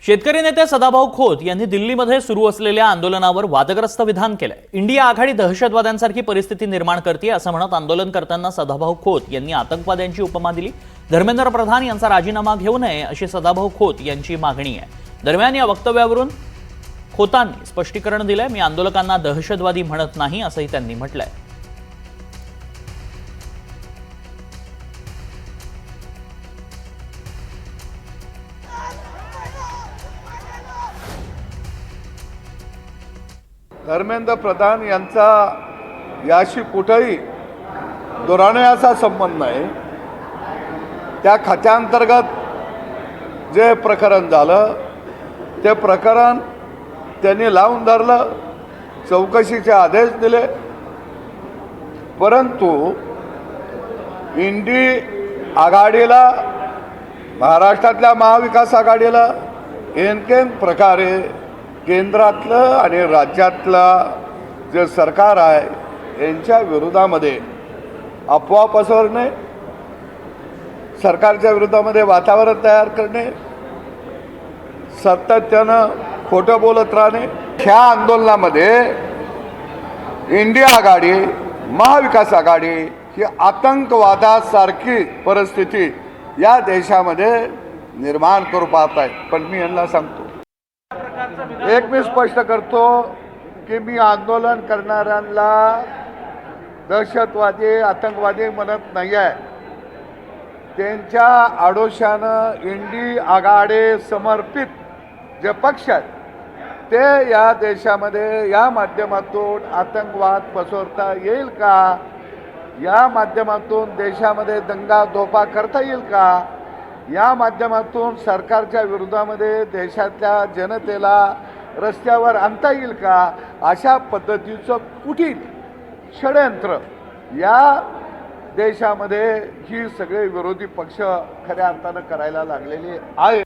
शेतकरी नेते सदाभाऊ खोत यांनी दिल्लीमध्ये सुरू असलेल्या आंदोलनावर वादग्रस्त विधान केलंय। इंडिया आघाडी दहशतवाद्यांसारखी परिस्थिती निर्माण करते असं म्हणत आंदोलन करताना सदाभाऊ खोत यांनी आतंकवाद्यांची उपमा दिली। धर्मेंद्र प्रधान यांचा राजीनामा घेऊ नये अशी सदाभाऊ खोत यांची मागणी आहे। दरम्यान या वक्तव्यावरून खोतांनी स्पष्टीकरण दिलंय। मी आंदोलकांना दहशतवादी म्हणत नाही असंही त्यांनी म्हटलंय। धर्मेंद्र प्रधान यांचा याशी कुठेही दुरावण्याचा संबंध नाही। त्या खात्यांतर्गत जे प्रकरण झालं ते प्रकरण त्यांनी लावून धरलं, चौकशीचे आदेश दिले, परंतु इंडी आघाडीला, महाराष्ट्रातल्या महाविकास आघाडीला एनकेन प्रकारे केंद्रातलं आणि राज्यातलं जे सरकार आहे यांच्या विरोधामध्ये अफवा पसरवणे, सरकारच्या विरोधामध्ये वातावरण तयार करणे, सातत्यानं खोटं बोलत राहणे, ह्या आंदोलनामध्ये इंडिया आघाडी, महाविकास आघाडी ही आतंकवादासारखी परिस्थिती या देशामध्ये निर्माण करू पाहत आहे। पण मी यांना सांगतो, एक मी स्पष्ट करतो की मी आंदोलन करणाऱ्यांना दहशतवादी, आतंकवादी म्हणत नाही आहे। त्यांच्या आडोशानं इंडी आघाडी समर्पित जे पक्ष आहेत ते या देशामध्ये या माध्यमातून आतंकवाद पसरवता येईल का, या माध्यमातून देशामध्ये दंगा धोपा करता येईल का, या माध्यमातून सरकारच्या विरोधामध्ये देशातल्या जनतेला रस्त्यावर आणता येईल का, अशा पद्धतीचं कुठीत षडयंत्र या देशामध्ये ही सगळे विरोधी पक्ष खऱ्या अर्थानं करायला लागलेले आहे।